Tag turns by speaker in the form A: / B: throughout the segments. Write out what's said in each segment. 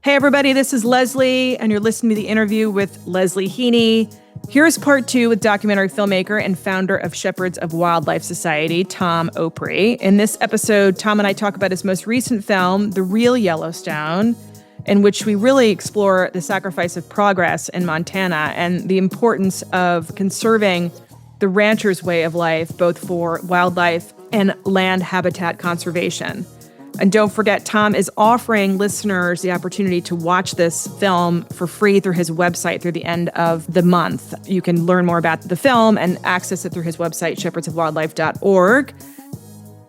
A: Hey, everybody, this is Leslie, and you're listening to the interview with Leslie Heaney. Here's part 2 with documentary filmmaker and founder of Shepherds of Wildlife Society, Tom Opre. In this episode, Tom and I talk about his most recent film, The Real Yellowstone, in which we really explore the sacrifice of progress in Montana and the importance of conserving the rancher's way of life, both for wildlife and land habitat conservation. And don't forget, Tom is offering listeners the opportunity to watch this film for free through his website through the end of the month. You can learn more about the film and access it through his website, shepherdsofwildlife.org.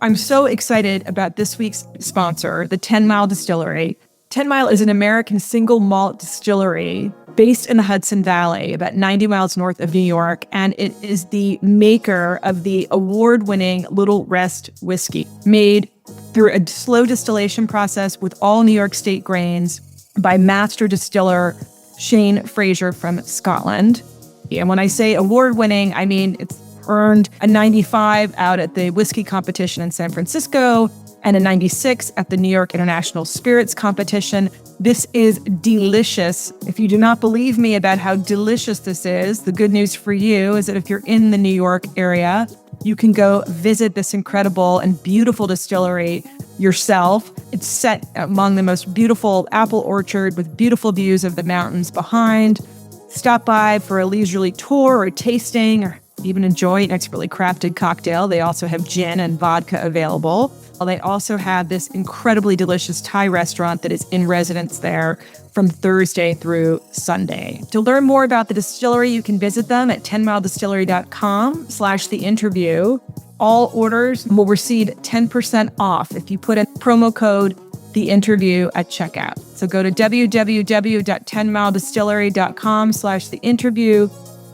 A: I'm so excited about this week's sponsor, the 10 Mile Distillery. 10 Mile is an American single malt distillery based in the Hudson Valley, about 90 miles north of New York, and it is the maker of the award-winning Little Rest whiskey, made through a slow distillation process with all New York State grains by master distiller Shane Fraser from Scotland. And when I say award-winning, I mean it's earned a 95 out at the whiskey competition in San Francisco and a 96 at the New York International Spirits Competition. This is delicious. If you do not believe me about how delicious this is, the good news for you is that if you're in the New York area, you can go visit this incredible and beautiful distillery yourself. It's set among the most beautiful apple orchard with beautiful views of the mountains behind. Stop by for a leisurely tour or tasting, or even enjoy an expertly crafted cocktail. They also have gin and vodka available. They also have this incredibly delicious Thai restaurant that is in residence there from Thursday through Sunday. To learn more about the distillery, you can visit them at 10miledistillery.com/the-interview. All orders will receive 10% off if you put in promo code the interview at checkout. So go to www.10miledistillery.com/the-interview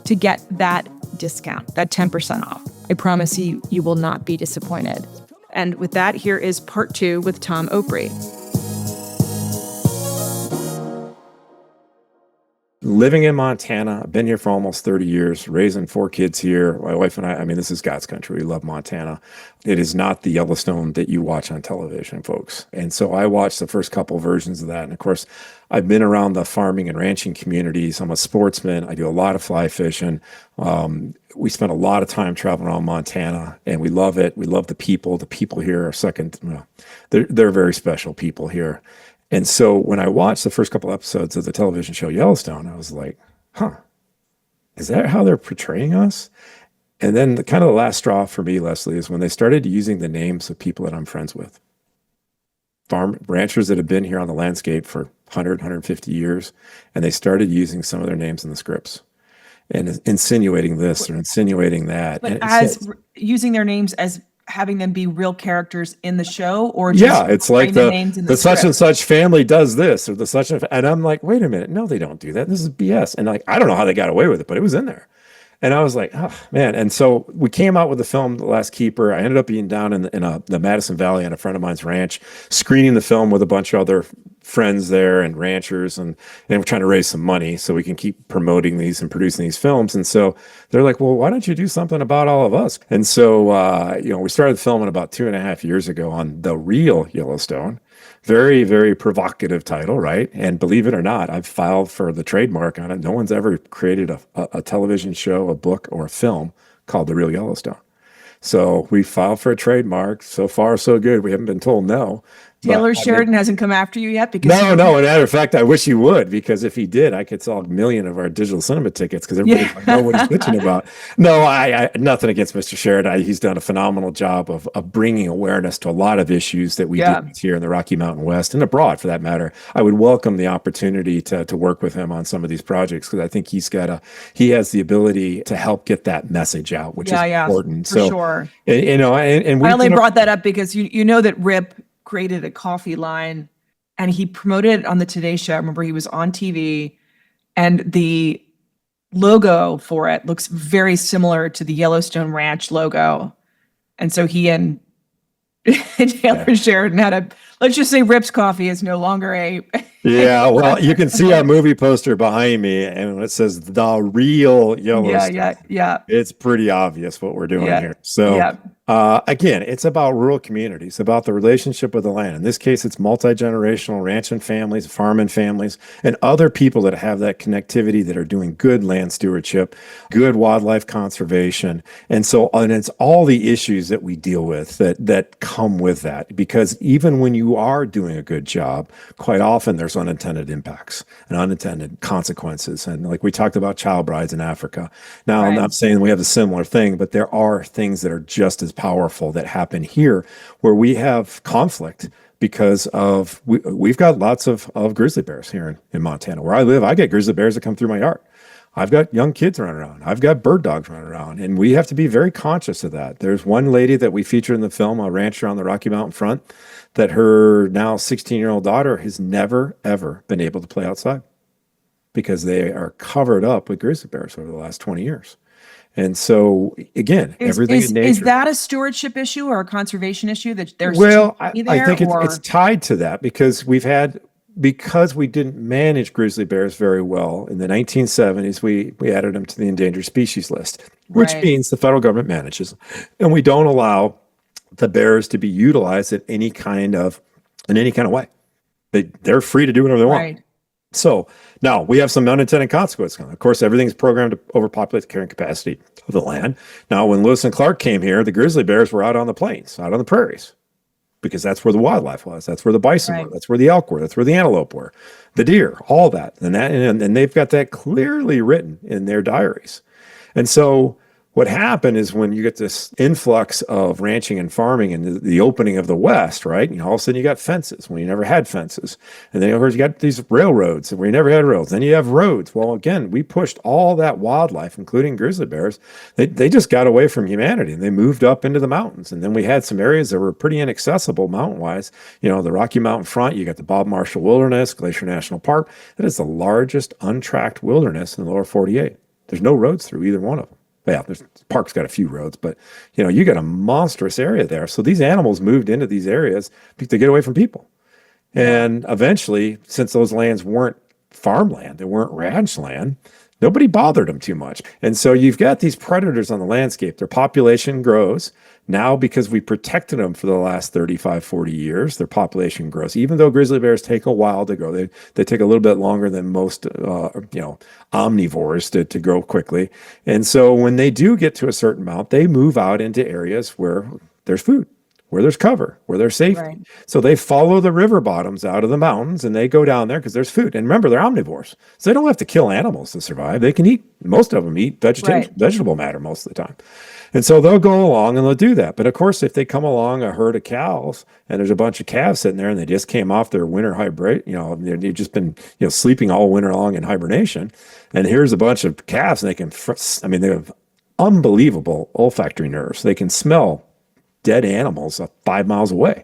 A: to get that discount, that 10% off. I promise you will not be disappointed. And with that, here is part 2 with Tom Opre.
B: Living in Montana, I've been here for almost 30 years, raising 4 kids here. My wife and I mean, this is God's country. We love Montana. It is not the Yellowstone that you watch on television, folks. And so I watched the first couple versions of that. And of course, I've been around the farming and ranching communities. I'm a sportsman. I do a lot of fly fishing. We spend a lot of time traveling around Montana, and we love it. We love the people. The people here are second. Well, they're very special people here. And so when I watched the first couple episodes of the television show Yellowstone, I was like, is that how they're portraying us? And then the last straw for me, Leslie, is when they started using the names of people that I'm friends with. Ranchers that have been here on the landscape for 100, 150 years, and they started using some of their names in the scripts and insinuating this or insinuating that.
A: But as using their names as having them be real characters in the show, or just
B: it's like the
A: names in the
B: such and such family does this, or the such and I'm like, wait a minute, no, they don't do that. This is BS. And I don't know how they got away with it, but it was in there. And I was like, oh man. And so we came out with the film, The Last Keeper. I ended up being down in the Madison Valley on a friend of mine's ranch, screening the film with a bunch of other friends there and ranchers, and we're trying to raise some money so we can keep promoting these and producing these films. And so they're like, well, why don't you do something about all of us? And so, we started filming about 2.5 years ago on The Real Yellowstone. Very, very provocative title, right? And believe it or not, I've filed for the trademark on it. No one's ever created a television show, a book, or a film called The Real Yellowstone. So we filed for a trademark. So far, so good. We haven't been told no.
A: Taylor Sheridan hasn't come after you yet? Because
B: no. As a matter of fact, I wish he would, because if he did, I could sell 1 million of our digital cinema tickets because everybody would know what he's bitching about. No, I nothing against Mr. Sheridan. He's done a phenomenal job of bringing awareness to a lot of issues that we do here in the Rocky Mountain West and abroad, for that matter. I would welcome the opportunity to work with him on some of these projects, because I think he has the ability to help get that message out, which is important.
A: For sure.
B: And
A: I only brought that up because you know that Rip created a coffee line and he promoted it on the Today Show. I remember he was on TV, and the logo for it looks very similar to the Yellowstone Ranch logo. And so he and Taylor Sheridan had let's just say Rip's Coffee is no longer a...
B: Yeah, well, you can see our movie poster behind me, and it says The Real Yellowstone.
A: Yeah.
B: It's pretty obvious what we're doing here. So Again, it's about rural communities, about the relationship with the land. In this case, it's multi-generational ranching families, farming families, and other people that have that connectivity that are doing good land stewardship, good wildlife conservation. And it's all the issues that we deal with that come with that. Because even when you are doing a good job, quite often there's unintended impacts and unintended consequences. And like we talked about child brides in Africa. Now, I'm
A: Right.
B: not saying we have a similar thing, but there are things that are just as powerful that happen here where we have conflict because of we've got lots of grizzly bears here in Montana. Where I live, I get grizzly bears that come through my yard. I've got young kids running around. I've got bird dogs running around, and we have to be very conscious of that. There's one lady that we featured in the film, a rancher on the Rocky Mountain front, that her now 16-year-old daughter has never, ever been able to play outside because they are covered up with grizzly bears over the last 20 years. And so, again, everything in nature.
A: Is that a stewardship issue or a conservation issue that there's
B: Well,
A: too many
B: I
A: there,
B: think
A: or
B: it's tied to that because because we didn't manage grizzly bears very well in the 1970s, we added them to the endangered species list, which
A: Right.
B: means the federal government manages them. And we don't allow the bears to be utilized in any kind of way. They're free to do whatever they want.
A: right?
B: So now we have some unintended consequences. Of course, everything's programmed to overpopulate the carrying capacity of the land. Now, when Lewis and Clark came here, the grizzly bears were out on the plains, out on the prairies, because that's where the wildlife was. That's where the bison
A: Right.
B: were. That's where the elk were. That's where the antelope were, the deer, all that. And they've got that clearly written in their diaries. And so what happened is when you get this influx of ranching and farming and the opening of the West, right? All of a sudden you got fences when you never had fences. And then, of course, you got these railroads where you never had rails. Then you have roads. Well, again, we pushed all that wildlife, including grizzly bears. They just got away from humanity and they moved up into the mountains. And then we had some areas that were pretty inaccessible mountain-wise. The Rocky Mountain front, you got the Bob Marshall Wilderness, Glacier National Park. That is the largest untracked wilderness in the lower 48. There's no roads through either one of them. Yeah, the park's got a few roads, but you got a monstrous area there. So these animals moved into these areas to get away from people. And eventually, since those lands weren't farmland, they weren't ranch land, nobody bothered them too much. And so you've got these predators on the landscape. Their population grows. Now, because we protected them for the last 35, 40 years, their population grows. Even though grizzly bears take a while to grow, they take a little bit longer than most, omnivores to grow quickly. And so when they do get to a certain amount, they move out into areas where there's food, where there's cover, where there's safety.
A: Right.
B: So they follow the river bottoms out of the mountains and they go down there because there's food. And remember, they're omnivores. So they don't have to kill animals to survive. They can eat, most of them eat vegetable matter most of the time. And so they'll go along and they'll do that. But of course, if they come along a herd of cows and there's a bunch of calves sitting there and they just came off their winter they've just been, sleeping all winter long in hibernation. And here's a bunch of calves and they have unbelievable olfactory nerves. They can smell dead animals 5 miles away.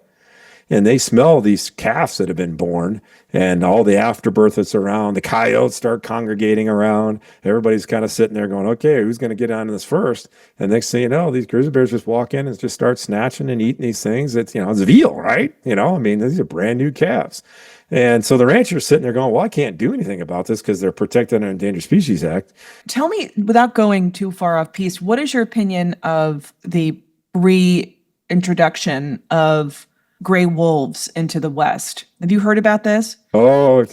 B: And they smell these calves that have been born and all the afterbirth that's around. The coyotes start congregating around. Everybody's kind of sitting there going, okay, who's going to get onto this first? And next thing you know, these grizzly bears just walk in and just start snatching and eating these things. It's veal, right? These are brand new calves. And so the rancher's sitting there going, well, I can't do anything about this because they're protected under Endangered Species Act.
A: Tell me, without going too far off piece, what is your opinion of the reintroduction of gray wolves into the West? Have you heard about this?
B: Oh,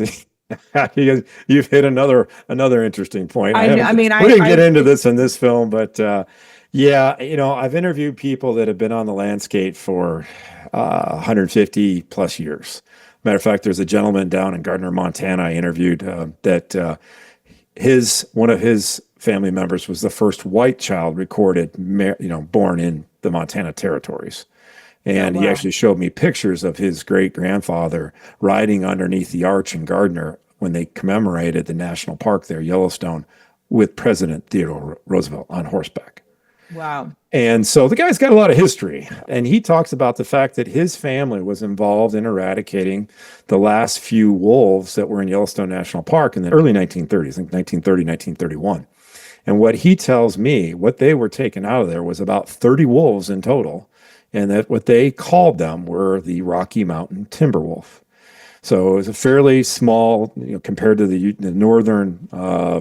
B: you've hit another interesting point.
A: We
B: didn't get into this in this film, but I've interviewed people that have been on the landscape for 150 plus years. Matter of fact, there's a gentleman down in Gardner, Montana, I interviewed that one of his family members was the first white child recorded, born in the Montana territories. And
A: wow.
B: He actually showed me pictures of his great-grandfather riding underneath the arch in Gardner when they commemorated the national park there, Yellowstone, with President Theodore Roosevelt on horseback.
A: Wow.
B: And so the guy's got a lot of history. And he talks about the fact that his family was involved in eradicating the last few wolves that were in Yellowstone National Park in the early 1930s, I think 1930, 1931. And what he tells me, what they were taken out of there was about 30 wolves in total. And that what they called them were the Rocky Mountain timber wolf. So it was a fairly small, compared to the northern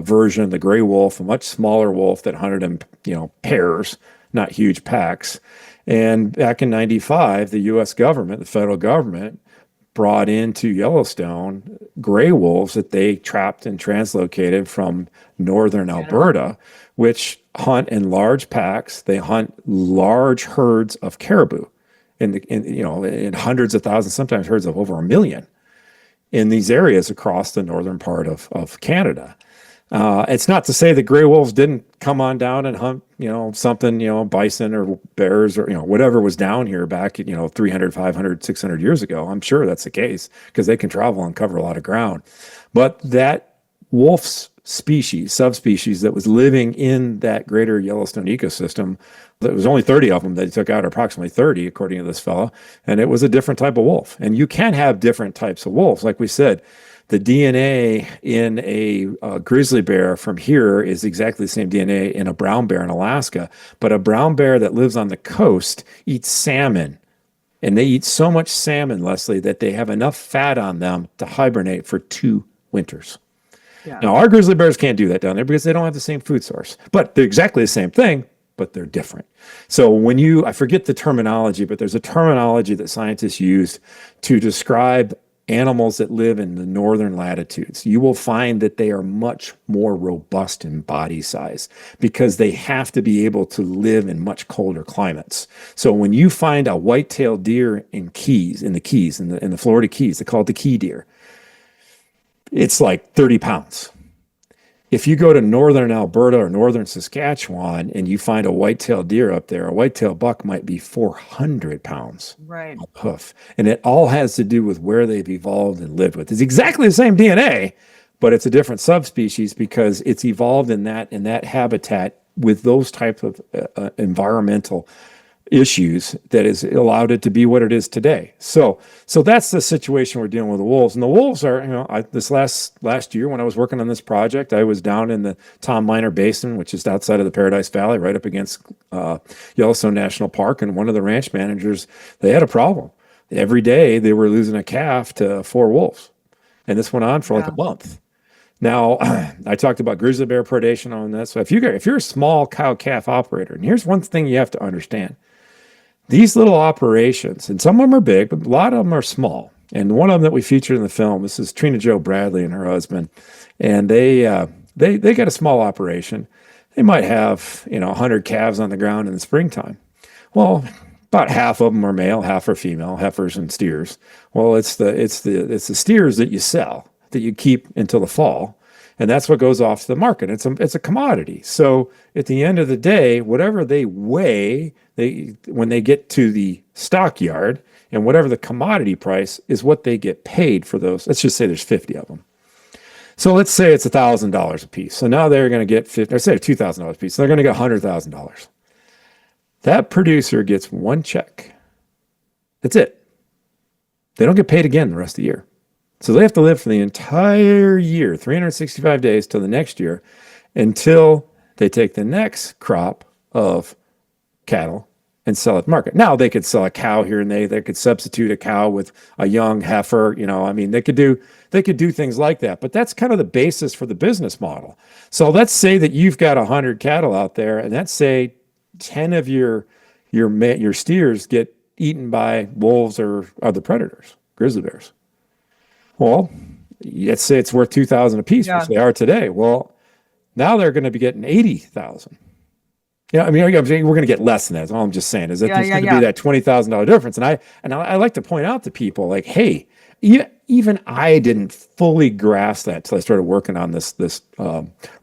B: version, the gray wolf, a much smaller wolf that hunted in, pairs, not huge packs. And back in 95, the US government, the federal government, brought into Yellowstone gray wolves that they trapped and translocated from northern Alberta, which hunt in large packs. They hunt large herds of caribou in hundreds of thousands, sometimes herds of over 1 million in these areas across the northern part of Canada. It's not to say that gray wolves didn't come on down and hunt, something, bison or bears or, whatever was down here back, 300, 500, 600 years ago. I'm sure that's the case because they can travel and cover a lot of ground. But that wolf's subspecies that was living in that greater Yellowstone ecosystem, there was only 30 of them that he took out, approximately 30, according to this fellow. And it was a different type of wolf. And you can have different types of wolves. Like we said, the DNA in a grizzly bear from here is exactly the same DNA in a brown bear in Alaska. But a brown bear that lives on the coast eats salmon. And they eat so much salmon, Leslie, that they have enough fat on them to hibernate for 2 winters. Yeah. Now, our grizzly bears can't do that down there because they don't have the same food source. But they're exactly the same thing, but they're different. So I forget the terminology, but there's a terminology that scientists use to describe animals that live in the northern latitudes. You will find that they are much more robust in body size because they have to be able to live in much colder climates. So when you find a white-tailed deer in the Florida Keys, they call it the key deer, it's like 30 pounds. If you go to northern Alberta or northern Saskatchewan and you find a white-tailed deer up there, a white-tailed buck might be 400 pounds on the hoof. And it all has to do with where they've evolved and lived with. It's exactly the same DNA, but it's a different subspecies because it's evolved in that habitat with those type of environmental issues that has allowed it to be what it is today. So that's the situation we're dealing with the wolves. And the wolves are, this last year when I was working on this project, I was down in the Tom Minor Basin, which is outside of the Paradise Valley, right up against Yellowstone National Park. And one of the ranch managers, they had a problem. Every day they were losing a calf to 4 wolves. And this went on for like a month. Now, I talked about grizzly bear predation on this. So if you're a small cow-calf operator, and here's one thing you have to understand. These little operations, and some of them are big, but a lot of them are small. And one of them that we featured in the film, this is Trina Jo Bradley and her husband, and they got a small operation. They might have 100 calves on the ground in the springtime. Well, about half of them are male, half are female, heifers and steers. Well, it's the steers that you sell, that you keep until the fall. And that's what goes off to the market. It's a commodity. So at the end of the day, whatever they weigh, when they get to the stockyard, and whatever the commodity price is what they get paid for those. Let's just say there's 50 of them. So let's say it's $1,000 a piece. So now they're going to get $2,000 a piece. So they're going to get $100,000. That producer gets one check. That's it. They don't get paid again the rest of the year. So they have to live for the entire year, 365 days till the next year, until they take the next crop of cattle and sell it at market. Now they could sell a cow here and they could substitute a cow with a young heifer. They could do things like that. But that's kind of the basis for the business model. So let's say that you've got 100 cattle out there, and let's say 10 of your steers get eaten by wolves or other predators, grizzly bears. Well, let's say it's worth $2,000 a piece, which they are today. Well, now they're going to be getting $80,000. We're going to get less than that. That's all I'm just saying is that there's going to be that $20,000 difference. And I like to point out to people, like, hey, even I didn't fully grasp that until I started working on this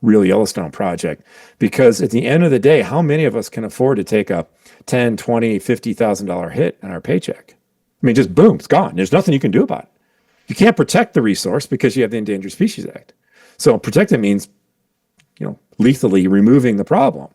B: Real Yellowstone project. Because at the end of the day, how many of us can afford to take a $10,000, $20,000, $50,000 hit on our paycheck? Just boom, it's gone. There's nothing you can do about it. You can't protect the resource because you have the Endangered Species Act. So protect it means, lethally removing the problem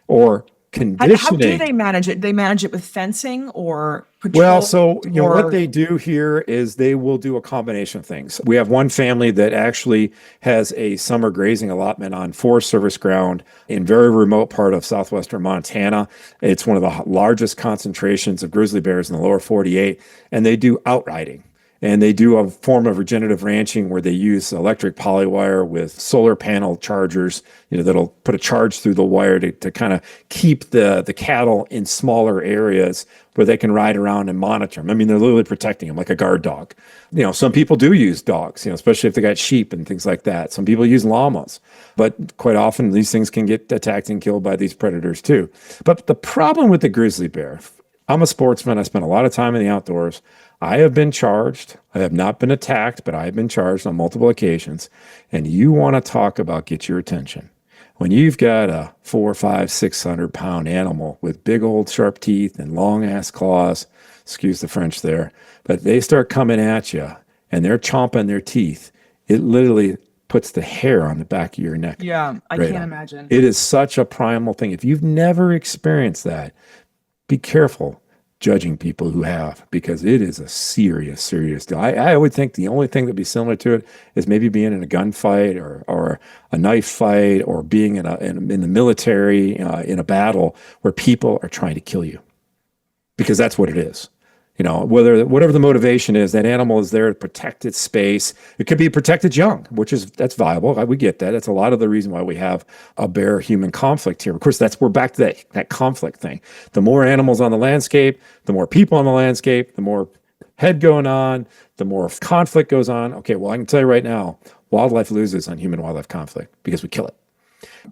B: or conditioning.
A: How do they manage it? They manage it with fencing or patrol?
B: Well, so what they do here is they will do a combination of things. We have one family that actually has a summer grazing allotment on Forest Service ground in very remote part of southwestern Montana. It's one of the largest concentrations of grizzly bears in the lower 48, and they do outriding. And they do a form of regenerative ranching where they use electric polywire with solar panel chargers, that'll put a charge through the wire to kind of keep the cattle in smaller areas where they can ride around and monitor them. I mean, they're literally protecting them like a guard dog. Some people do use dogs, especially if they got sheep and things like that. Some people use llamas, but quite often these things can get attacked and killed by these predators too. But the problem with the grizzly bear, I'm a sportsman. I spend a lot of time in the outdoors. I have been charged. I have not been attacked, but I have been charged on multiple occasions. And you want to talk about get your attention. When you've got a 400, 500, 600-pound animal with big old sharp teeth and long ass claws, excuse the French there, but they start coming at you and they're chomping their teeth, it literally puts the hair on the back of your neck.
A: Yeah, I can't imagine.
B: It is such a primal thing. If you've never experienced that, be careful judging people who have, because it is a serious, serious deal. I would think the only thing that'd be similar to it is maybe being in a gunfight or a knife fight or being in the military in a battle where people are trying to kill you, because that's what it is. Whatever the motivation is, that animal is there to protect its space. It could be protect its young, that's viable. We get that. That's a lot of the reason why we have a bear-human conflict here. Of course, we're back to that conflict thing. The more animals on the landscape, the more people on the landscape, the more head going on, the more conflict goes on. Okay, well, I can tell you right now, wildlife loses on human-wildlife conflict because we kill it.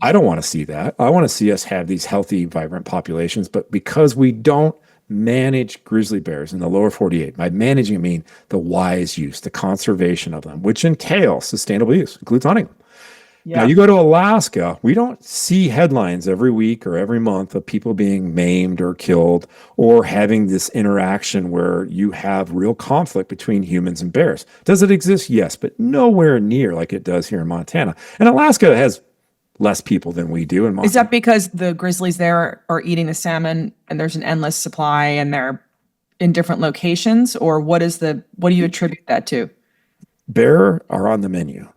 B: I don't want to see that. I want to see us have these healthy, vibrant populations, but because we don't manage grizzly bears in the lower 48. By managing, I mean the wise use, the conservation of them, which entails sustainable use, includes hunting them. Yeah. Now, you go to Alaska, we don't see headlines every week or every month of people being maimed or killed or having this interaction where you have real conflict between humans and bears. Does it exist? Yes, but nowhere near like it does here in Montana. And Alaska has less people than we do in Montana.
A: Is that because the grizzlies there are eating the salmon and there's an endless supply and they're in different locations? Or what do you attribute that to?
B: Bear are on the menu.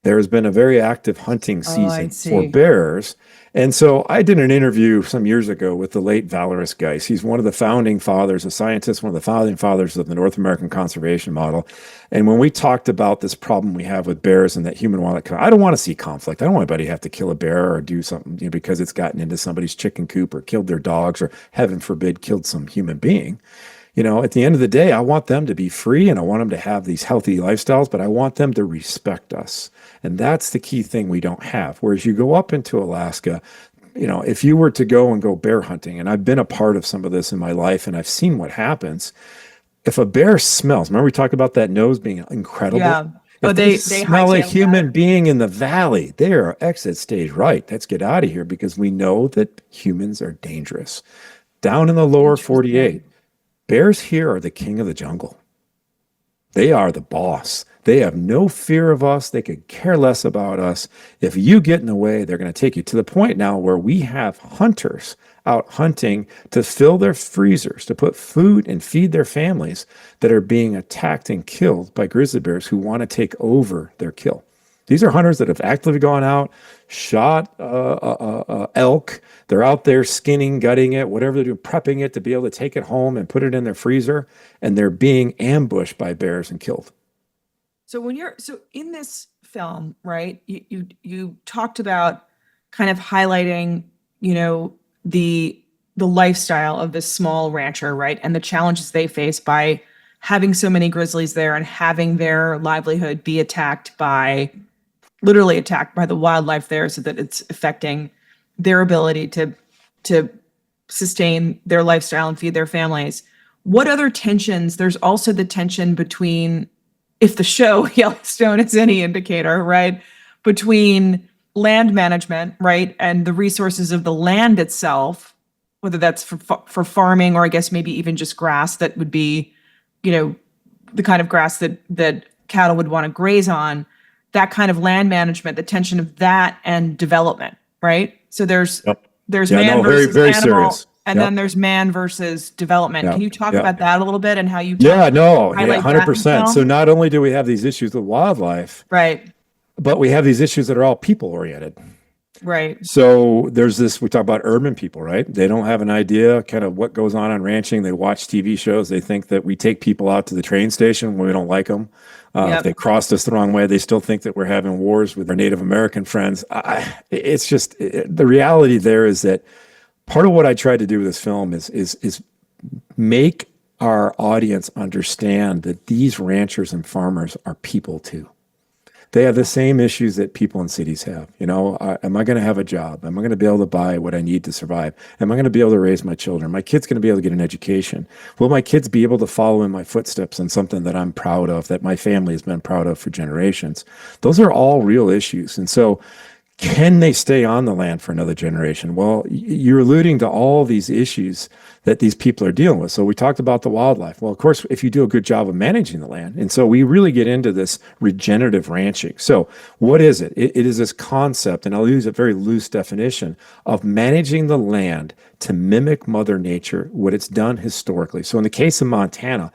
B: There has been a very active hunting season for bears. And so I did an interview some years ago with the late Valeris Geis. He's one of the founding fathers, a scientist, one of the founding fathers of the North American conservation model. And when we talked about this problem we have with bears and that human wildlife, I don't want to see conflict. I don't want anybody to have to kill a bear or do something because it's gotten into somebody's chicken coop or killed their dogs or, heaven forbid, killed some human being. At the end of the day, I want them to be free and I want them to have these healthy lifestyles, but I want them to respect us. And that's the key thing we don't have. Whereas you go up into Alaska, if you were to go bear hunting, and I've been a part of some of this in my life and I've seen what happens, if a bear smells, remember we talked about that nose being incredible? Yeah. If they smell a human being in the valley, they are exit stage right. Let's get out of here because we know that humans are dangerous. Down in the lower 48, bears here are the king of the jungle. They are the boss. They have no fear of us. They could care less about us. If you get in the way, they're going to take you to the point now where we have hunters out hunting to fill their freezers, to put food and feed their families that are being attacked and killed by grizzly bears who want to take over their kill. These are hunters that have actively gone out, shot elk. They're out there skinning, gutting it, whatever they're doing, prepping it to be able to take it home and put it in their freezer. And they're being ambushed by bears and killed.
A: So in this film, right, you talked about kind of highlighting, the lifestyle of this small rancher, right, and the challenges they face by having so many grizzlies there and having their livelihood be literally attacked by the wildlife there, so that it's affecting their ability to sustain their lifestyle and feed their families. What other tensions? There's also the tension between, if the show Yellowstone is any indicator, right, between land management, right, and the resources of the land itself, whether that's for farming or I guess maybe even just grass that would be, the kind of grass that cattle would want to graze on, that kind of land management, the tension of that and development, right? So there's man versus
B: very
A: animal,
B: serious.
A: And then there's man versus development. Can you talk about that a little bit and how you
B: 100%. So not only do we have these issues with wildlife,
A: right,
B: but we have these issues that are all people oriented.
A: Right.
B: So there's this, we talk about urban people, right? They don't have an idea kind of what goes on ranching. They watch TV shows. They think that we take people out to the train station when we don't like them. If they
A: Yep.
B: crossed us the wrong way, they still think that we're having wars with our Native American friends. It's just the reality there is that part of what I tried to do with this film is make our audience understand that these ranchers and farmers are people too. They have the same issues that people in cities have. Am I going to have a job? Am I going to be able to buy what I need to survive? Am I going to be able to raise my children? My kid's going to be able to get an education. Will my kids be able to follow in my footsteps in something that I'm proud of, that my family has been proud of for generations? Those are all real issues. And so can they stay on the land for another generation? Well, you're alluding to all these issues that these people are dealing with. So we talked about the wildlife. Well, of course, if you do a good job of managing the land. And so we really get into this regenerative ranching. So what is it? It is this concept, and I'll use a very loose definition, of managing the land to mimic Mother Nature, what it's done historically. So in the case of Montana,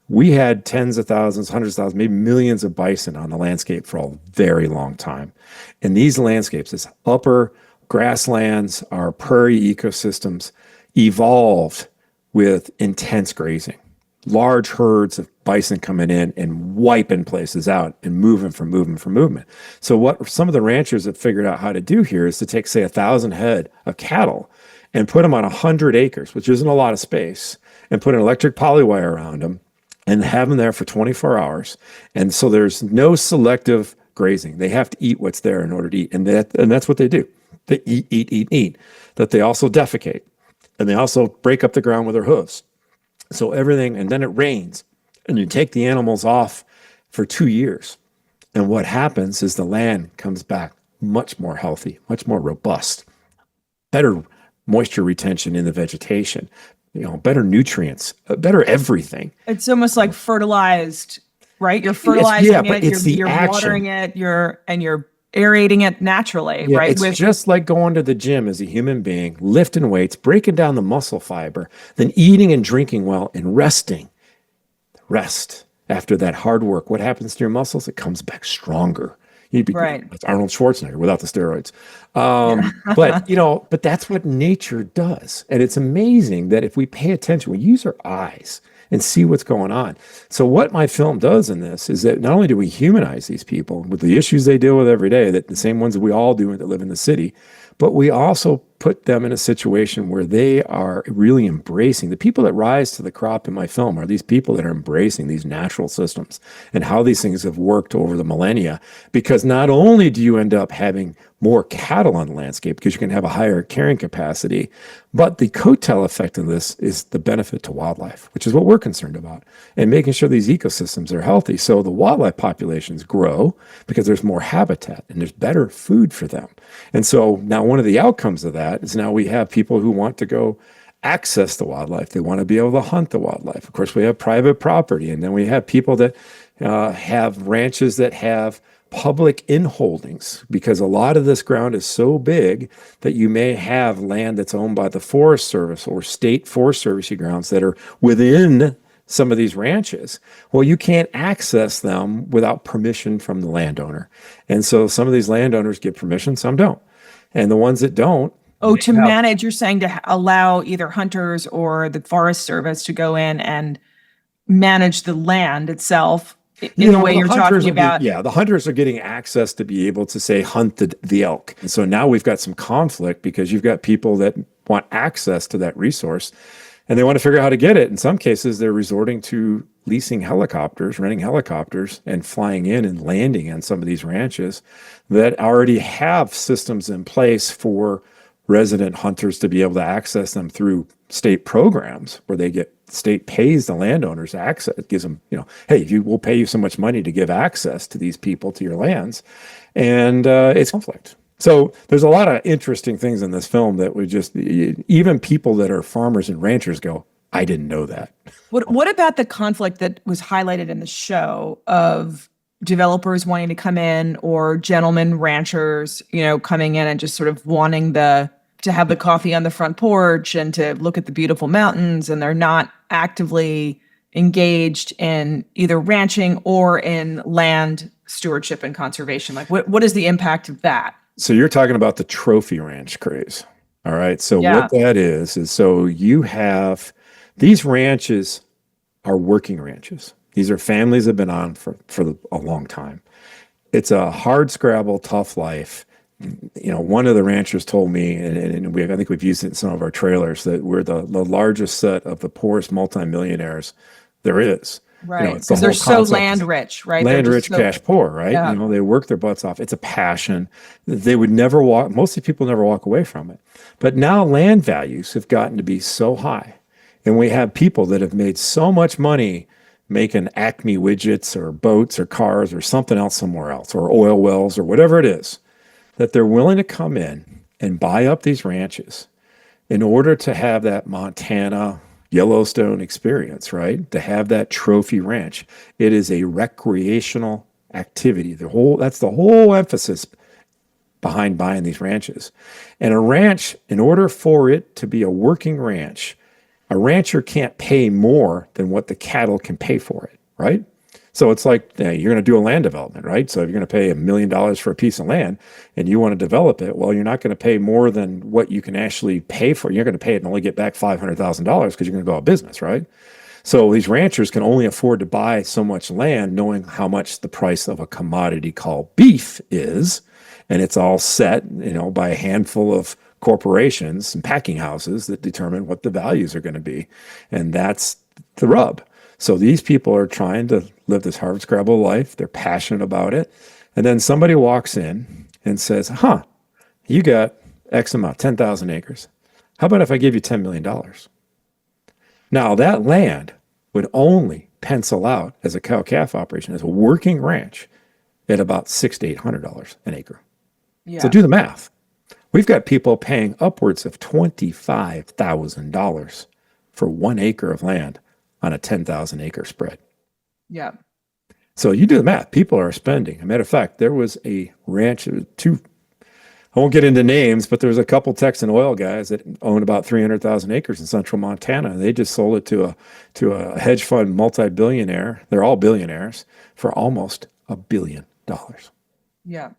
B: we had tens of thousands, hundreds of thousands, maybe millions of bison on the landscape for a very long time. And these landscapes, this upper grasslands, our prairie ecosystems, evolved with intense grazing. Large herds of bison coming in and wiping places out and moving for movement. So what some of the ranchers have figured out how to do here is to take, say, 1,000 head of cattle and put them on 100 acres, which isn't a lot of space, and put an electric polywire around them and have them there for 24 hours. And so there's no selective grazing. They have to eat what's there in order to eat. And that's what they do. They eat. That they also defecate. And they also break up the ground with their hooves. So everything, and then it rains. And you take the animals off for 2 years. And what happens is the land comes back much more healthy, much more robust, better moisture retention in the vegetation, better nutrients, better everything.
A: It's almost like fertilized, right? You're fertilizing
B: but it's
A: you're watering it, you're aerating it naturally, right?
B: It's just like going to the gym as a human being, lifting weights, breaking down the muscle fiber, then eating and drinking well and resting. Rest after that hard work. What happens to your muscles? It comes back stronger.
A: Right.
B: It's Arnold Schwarzenegger without the steroids. But that's what nature does. And it's amazing that if we pay attention, we use our eyes and see what's going on. So what my film does in this is that not only do we humanize these people with the issues they deal with every day, that the same ones that we all do that live in the city, but we also put them in a situation where they are really embracing. The people that rise to the crop in my film are these people that are embracing these natural systems and how these things have worked over the millennia. Because not only do you end up having more cattle on the landscape because you can have a higher carrying capacity, but the coattail effect of this is the benefit to wildlife, which is what we're concerned about, and making sure these ecosystems are healthy. So the wildlife populations grow because there's more habitat and there's better food for them. And so now one of the outcomes of that is now we have people who want to go access the wildlife. They want to be able to hunt the wildlife. Of course, we have private property, and then we have people that have ranches that have public inholdings, because a lot of this ground is so big that you may have land that's owned by the Forest Service or state Forest Service grounds that are within some of these ranches. Well, you can't access them without permission from the landowner. And so some of these landowners get permission, some don't. And the ones that don't,
A: manage, you're saying to allow either hunters or the Forest Service to go in and manage the land itself in the way you're talking about.
B: The hunters are getting access to be able to, say, hunt the elk. And so now we've got some conflict because you've got people that want access to that resource and they want to figure out how to get it. In some cases, they're resorting to leasing helicopters, renting helicopters, and flying in and landing on some of these ranches that already have systems in place for resident hunters to be able to access them through state programs where state pays the landowners access. It gives them, hey, we'll pay you so much money to give access to these people to your lands. And it's conflict. So there's a lot of interesting things in this film that even people that are farmers and ranchers go, I didn't know that.
A: What about the conflict that was highlighted in the show of developers wanting to come in, or gentlemen ranchers, coming in and just sort of wanting to have the coffee on the front porch and to look at the beautiful mountains, and they're not actively engaged in either ranching or in land stewardship and conservation? Like what is the impact of that?
B: So you're talking about the trophy ranch craze. All right. So
A: Yeah.
B: what that is so you have these ranches are working ranches. These are families that have been on for a long time. It's a hard scrabble, tough life. One of the ranchers told me, and I think we've used it in some of our trailers, that we're the largest set of the poorest multimillionaires there is.
A: Right.
B: It's the
A: Because they're
B: whole
A: so
B: concept.
A: land rich, right? They're
B: Land
A: just
B: rich,
A: so,
B: cash poor, right?
A: yeah.
B: They work their butts off. It's a passion. They would never walk, most people never walk away from it. But now land values have gotten to be so high. And we have people that have made so much money making Acme widgets or boats or cars or something else somewhere else, or oil wells or whatever it is, that they're willing to come in and buy up these ranches in order to have that Montana Yellowstone experience, right? To have that trophy ranch. It is a recreational activity. That's the whole emphasis behind buying these ranches. And a ranch, in order for it to be a working ranch, a rancher can't pay more than what the cattle can pay for it, right? So it's like you're going to do a land development, right? So if you're going to pay $1 million for a piece of land and you want to develop it, well, you're not going to pay more than what you can actually pay for. You're going to pay it and only get back $500,000 because you're going to go out of business, right? So these ranchers can only afford to buy so much land, knowing how much the price of a commodity called beef is, and it's all set, by a handful of corporations and packing houses that determine what the values are going to be, and that's the rub. So these people are trying to live this hard scrabble life. They're passionate about it. And then somebody walks in and says, you got X amount, 10,000 acres. How about if I give you $10 million? Now that land would only pencil out as a cow-calf operation, as a working ranch, at about $600 to $800 an acre.
A: Yeah.
B: So do the math. We've got people paying upwards of $25,000 for 1 acre of land on a 10,000 acre spread.
A: Yeah.
B: So you do the math. People are spending. As a matter of fact, there was a ranch, I won't get into names, but there was a couple Texan oil guys that own about 300,000 acres in central Montana. And they just sold it to a hedge fund multi-billionaire. They're all billionaires for almost $1 billion.
A: Yeah.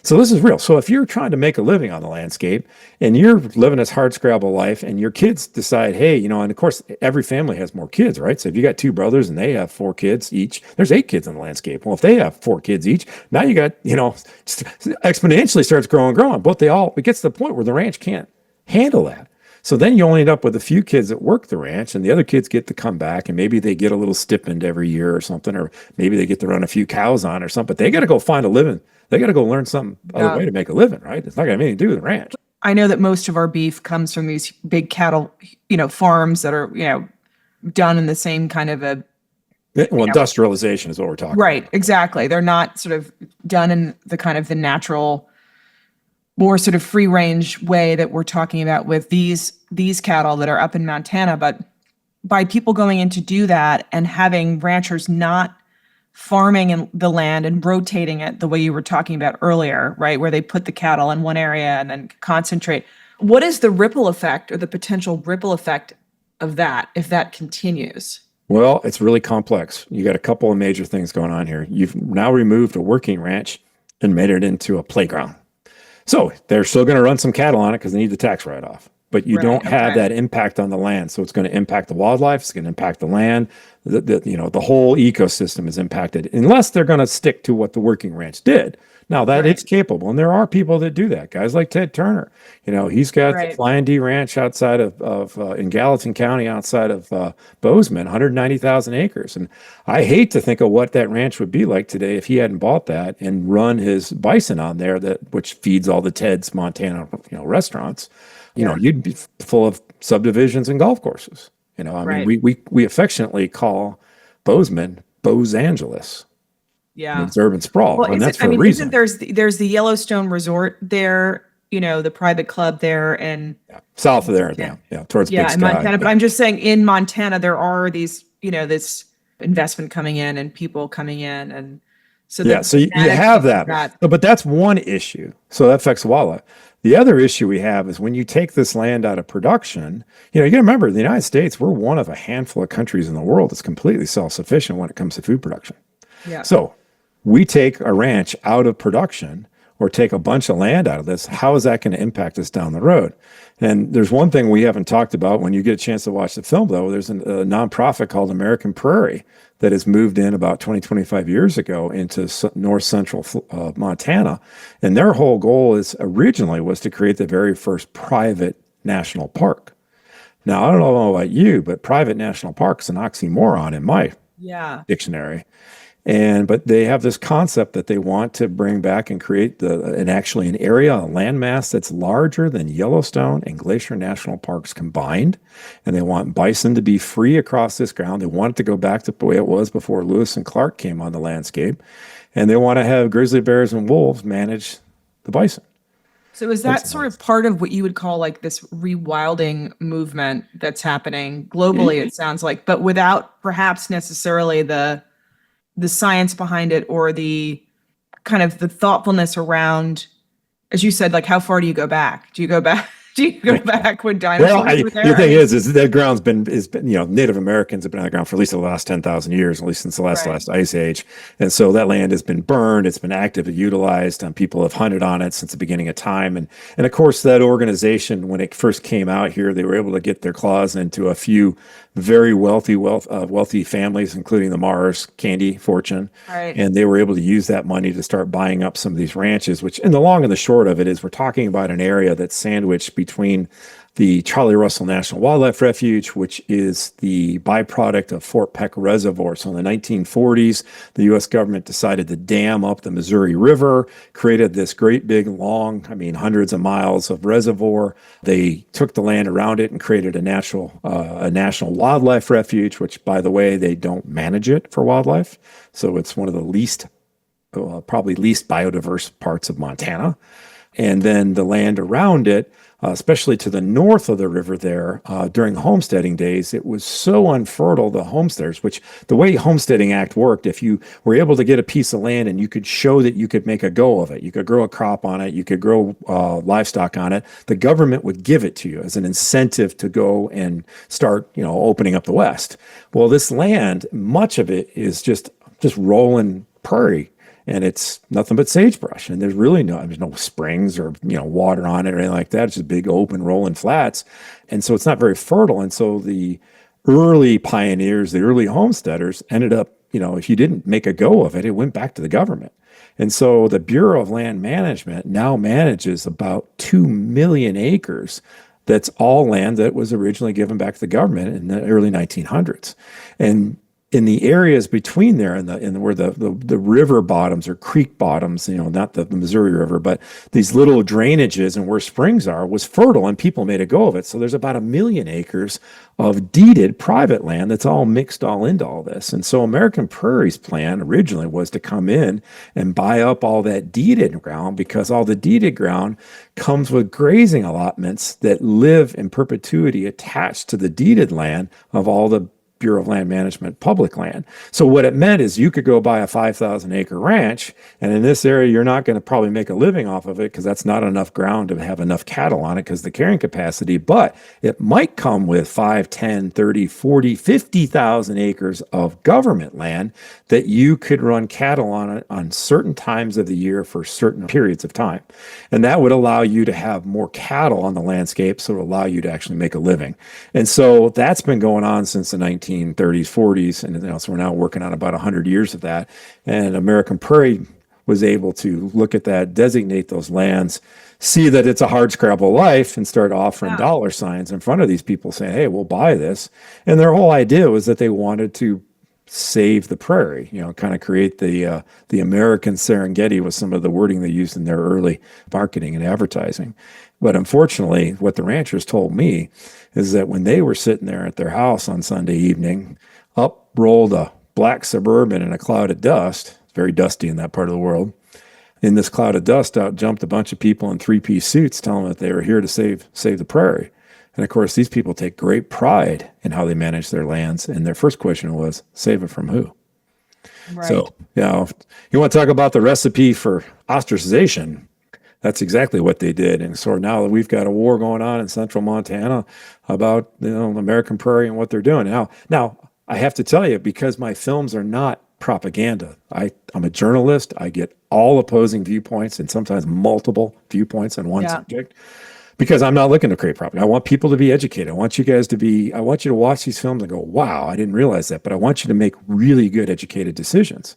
B: So this is real. So if you're trying to make a living on the landscape and you're living this hard scrabble life and your kids decide, hey, and of course, every family has more kids, right? So if you got 2 brothers and they have 4 kids each, there's 8 kids in the landscape. Well, if they have 4 kids each, now you got, just exponentially starts growing. But it gets to the point where the ranch can't handle that. So then you only end up with a few kids that work the ranch and the other kids get to come back and maybe they get a little stipend every year or something, or maybe they get to run a few cows on or something, but they got to go find a living. They got to go learn some other way to make a living, right? It's not going to have anything to do with the ranch.
A: I know that most of our beef comes from these big cattle, farms that are, done in the same kind of a.
B: Well, industrialization is what we're talking about.
A: Right, exactly. They're not sort of done in the kind of the natural, more sort of free range way that we're talking about with these cattle that are up in Montana. But by people going in to do that and having ranchers not farming in the land and rotating it the way you were talking about earlier, right? Where they put the cattle in one area and then concentrate. What is the ripple effect or the potential ripple effect of that if that continues?
B: Well, it's really complex. You got a couple of major things going on here. You've now removed a working ranch and made it into a playground. So they're still going to run some cattle on it because they need the tax write-off. But you don't have that impact on the land. So it's going to impact the wildlife. It's going to impact the land. The whole ecosystem is impacted unless they're going to stick to what the working ranch did. Now that it's capable, and there are people that do that. Guys like Ted Turner, he's got the Flying D Ranch outside of in Gallatin County, outside of Bozeman, 190,000 acres. And I hate to think of what that ranch would be like today if he hadn't bought that and run his bison on there, which feeds all the Ted's Montana, restaurants. You'd be full of subdivisions and golf courses. I mean, we affectionately call Bozeman Bose Angeles.
A: Yeah.
B: It's urban sprawl.
A: Well,
B: and that's for a reason.
A: There's the Yellowstone Resort there, the private club there and
B: south of there, towards Big Sky.
A: In Montana. But I'm just saying in Montana there are these, this investment coming in and people coming in and so
B: so you have that. But that's one issue. So that affects wildlife. The other issue we have is when you take this land out of production, you got to remember the United States, we're one of a handful of countries in the world that's completely self-sufficient when it comes to food production.
A: Yeah.
B: So we take a ranch out of production. or take a bunch of land out of this, how is that going to impact us down the road? And there's one thing we haven't talked about. When you get a chance to watch the film, though, there's a nonprofit called American Prairie that has moved in about 20, 25 years ago into north central Montana. And their whole goal is originally was to create the very first private national park. Now, I don't know about you, but private national park is an oxymoron in my dictionary. But they have this concept that they want to bring back and create an area, a landmass that's larger than Yellowstone and Glacier National Parks combined. And they want bison to be free across this ground. They want it to go back to the way it was before Lewis and Clark came on the landscape. And they want to have grizzly bears and wolves manage the bison.
A: So is that sort of part of what you would call like this rewilding movement that's happening globally, it sounds like, but without perhaps necessarily the science behind it or the kind of the thoughtfulness around, as you said, like how far do you go back? Do you go back? Do you go back when dinosaurs were there?
B: The thing is that ground's been, Native Americans have been on the ground for at least the last 10,000 years, at least since the last ice age. And so that land has been burned. It's been actively utilized. And people have hunted on it since the beginning of time. And of course, that organization, when it first came out here, they were able to get their claws into a few very wealthy families, including the Mars candy fortune.
A: Right.
B: And they were able to use that money to start buying up some of these ranches, which in the long and the short of it is we're talking about an area that's sandwiched between the Charlie Russell National Wildlife Refuge, which is the byproduct of Fort Peck Reservoir. So in the 1940s, the U.S. government decided to dam up the Missouri River, created this great big long, hundreds of miles of reservoir. They took the land around it and created a national wildlife refuge, which, by the way, they don't manage it for wildlife. So it's one of the probably least biodiverse parts of Montana. And then the land around it, especially to the north of the river there, during homesteading days, it was so unfertile, the homesteaders, which the way Homesteading Act worked, if you were able to get a piece of land and you could show that you could make a go of it, you could grow a crop on it, you could grow livestock on it, the government would give it to you as an incentive to go and start, opening up the West. Well, this land, much of it is just rolling prairie. And it's nothing but sagebrush, and there's no springs or water on it or anything like that. It's just big open rolling flats, and so it's not very fertile. And so the early pioneers, the early homesteaders, ended up, if you didn't make a go of it, it went back to the government. And so the Bureau of Land Management now manages about 2 million acres. That's all land that was originally given back to the government in the early 1900s, and in the areas between there and where the river bottoms or creek bottoms, not the Missouri River, but these little drainages and where springs are was fertile, and people made a go of it. So there's about 1 million acres of deeded private land that's all mixed into all this. And so American Prairie's plan originally was to come in and buy up all that deeded ground, because all the deeded ground comes with grazing allotments that live in perpetuity attached to the deeded land of all the Bureau of Land Management public land. So what it meant is you could go buy a 5,000 acre ranch, and in this area, you're not going to probably make a living off of it because that's not enough ground to have enough cattle on it because the carrying capacity, but it might come with 5, 10, 30, 40, 50,000 acres of government land that you could run cattle on it on certain times of the year for certain periods of time. And that would allow you to have more cattle on the landscape, so it would allow you to actually make a living. And so that's been going on since the 1930s, 40s, and so we're now working on about 100 years of that. And American Prairie was able to look at that, designate those lands, see that it's a hardscrabble life, and start offering dollar signs in front of these people saying, hey, we'll buy this. And their whole idea was that they wanted to save the prairie, kind of create the American Serengeti was some of the wording they used in their early marketing and advertising. But unfortunately, what the ranchers told me is that when they were sitting there at their house on Sunday evening, up rolled a black Suburban in a cloud of dust. It's very dusty in that part of the world. In this cloud of dust, out jumped a bunch of people in three-piece suits telling them that they were here to save the prairie. And of course, these people take great pride in how they manage their lands. And their first question was, save it from who? Right. So, you want to talk about the recipe for ostracization? That's exactly what they did. And so now we've got a war going on in central Montana about American Prairie and what they're doing. Now I have to tell you, because my films are not propaganda. I'm a journalist. I get all opposing viewpoints and sometimes multiple viewpoints on one subject because I'm not looking to create propaganda. I want people to be educated. I want you to watch these films and go, wow, I didn't realize that. But I want you to make really good educated decisions.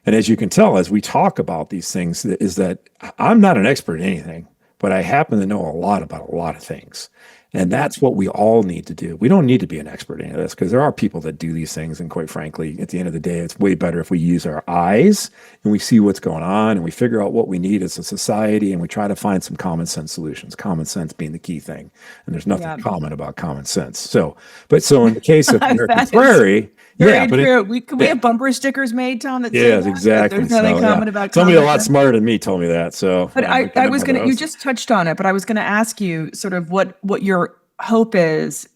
B: And as you can tell, as we talk about these things, is that I'm not an expert in anything, but I happen to know a lot about a lot of things. And that's what we all need to do. We don't need to be an expert in this because there are people that do these things. And quite frankly, at the end of the day, it's way better if we use our eyes and we see what's going on and we figure out what we need as a society and we try to find some common sense solutions, common sense being the key thing. And there's nothing common about common sense. So in the case of American Prairie,
A: but we have bumper stickers made, Tom, that say that?
B: Exactly.
A: There's nothing common about
B: somebody a lot smarter than me told me that. So,
A: but I was gonna. You just touched on it, but I was gonna ask you sort of what your hope is,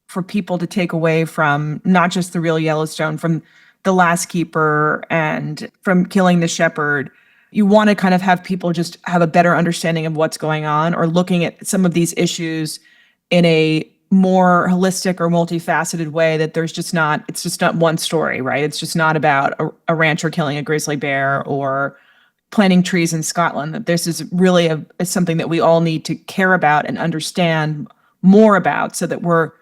A: for people to take away from not just the real Yellowstone, from The Last Keeper and from Killing the Shepherd. You want to kind of have people just have a better understanding of what's going on, or looking at some of these issues in a more holistic or multifaceted way, that it's just not one story, right? It's just not about a rancher killing a grizzly bear or planting trees in Scotland. That this is really something that we all need to care about and understand more about, so that we're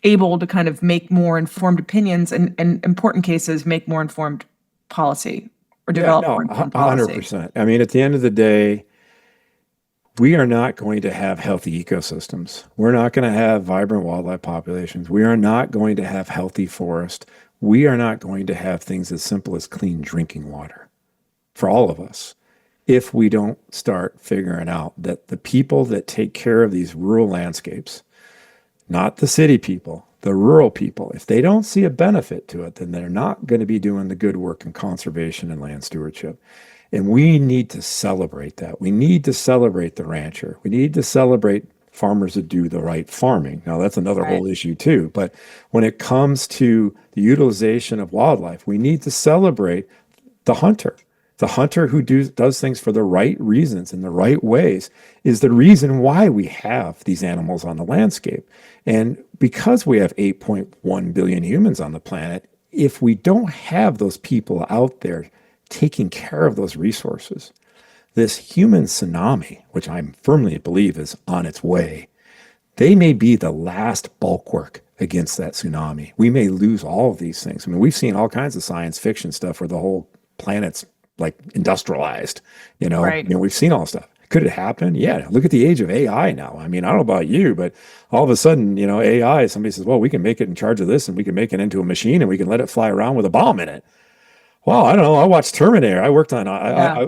A: able to kind of make more informed opinions and in important cases, make more informed policy or develop more informed policy.
B: 100%. I mean, at the end of the day, we are not going to have healthy ecosystems. We're not going to have vibrant wildlife populations. We are not going to have healthy forest. We are not going to have things as simple as clean drinking water for all of us if we don't start figuring out that the people that take care of these rural landscapes, not the city people, the rural people, if they don't see a benefit to it, then they're not going to be doing the good work in conservation and land stewardship. And we need to celebrate that. We need to celebrate the rancher. We need to celebrate farmers that do the right farming. Now, that's another whole issue too. But when it comes to the utilization of wildlife, we need to celebrate the hunter. The hunter who does things for the right reasons in the right ways is the reason why we have these animals on the landscape. And because we have 8.1 billion humans on the planet, if we don't have those people out there taking care of those resources, this human tsunami, which I firmly believe is on its way, they may be the last bulwark against that tsunami. We may lose all of these things. I mean, we've seen all kinds of science fiction stuff where the whole planet's like industrialized,
A: Right.
B: We've seen all this stuff. Could it happen? Yeah. Look at the age of AI now. I mean, I don't know about you, but all of a sudden, AI, somebody says, well, we can make it in charge of this and we can make it into a machine and we can let it fly around with a bomb in it. Well, I don't know. I watched Terminator. I worked on,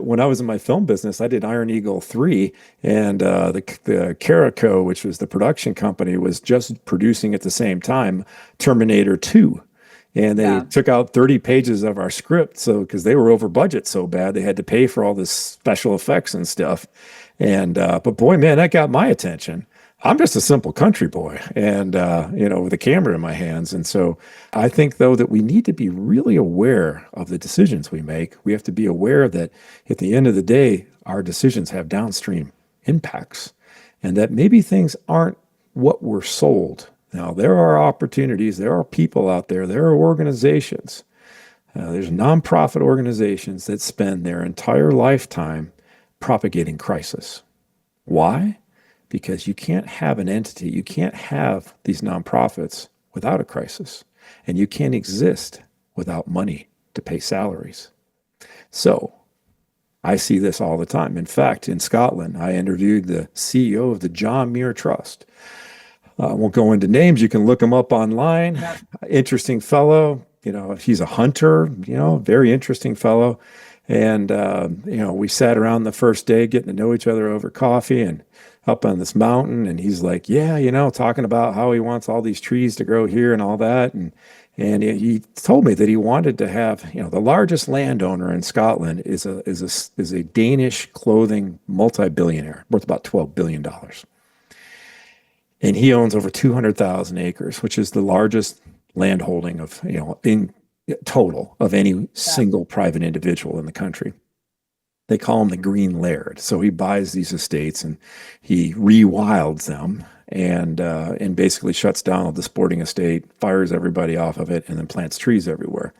B: when I was in my film business, I did Iron Eagle 3, and the Caraco, which was the production company, was just producing at the same time Terminator 2. And they took out 30 pages of our script, because they were over budget so bad, they had to pay for all this special effects and stuff. And but boy, man, that got my attention. I'm just a simple country boy, and with a camera in my hands. And so I think, though, that we need to be really aware of the decisions we make. We have to be aware that at the end of the day, our decisions have downstream impacts, and that maybe things aren't what we're sold. Now, there are opportunities, there are people out there, there are organizations. There's nonprofit organizations that spend their entire lifetime propagating crisis. Why? Because you can't have an entity, you can't have these nonprofits without a crisis, and you can't exist without money to pay salaries. So I see this all the time. In fact, in Scotland, I interviewed the CEO of the John Muir Trust. I won't go into names. You can look him up online. Yeah. Interesting fellow. He's a hunter, very interesting fellow. And, we sat around the first day getting to know each other over coffee and up on this mountain. And he's like, talking about how he wants all these trees to grow here and all that. And he told me that he wanted to have, the largest landowner in Scotland is a Danish clothing multi-billionaire worth about $12 billion. And he owns over 200,000 acres, which is the largest landholding of, in total of any single private individual in the country. They call him the Green Laird. So he buys these estates and he rewilds them and basically shuts down the sporting estate, fires everybody off of it, and then plants trees everywhere.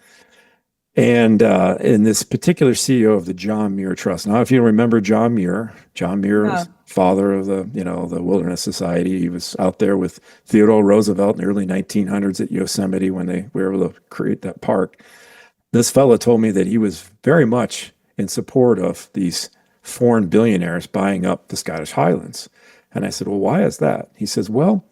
B: And this particular CEO of the John Muir Trust. Now, if you remember John Muir
A: Yeah.
B: was father of the Wilderness Society. He was out there with Theodore Roosevelt in the early 1900s at Yosemite when they were able to create that park. This fellow told me that he was very much in support of these foreign billionaires buying up the Scottish Highlands. And I said, well, why is that? He says, well,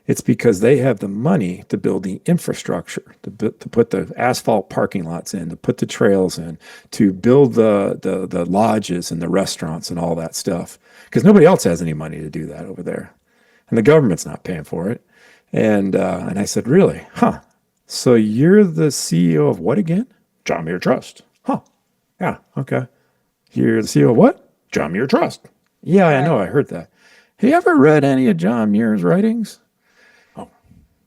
B: it's because they have the money to build the infrastructure, to put the asphalt parking lots in, to put the trails in, to build the lodges and the restaurants and all that stuff. Because nobody else has any money to do that over there. And the government's not paying for it. And I said, really? Huh. So you're the CEO of what again? John Muir Trust. Huh. Yeah, okay. You're the CEO of what? John Muir Trust. Yeah, I know, I heard that. Have you ever read any of John Muir's writings?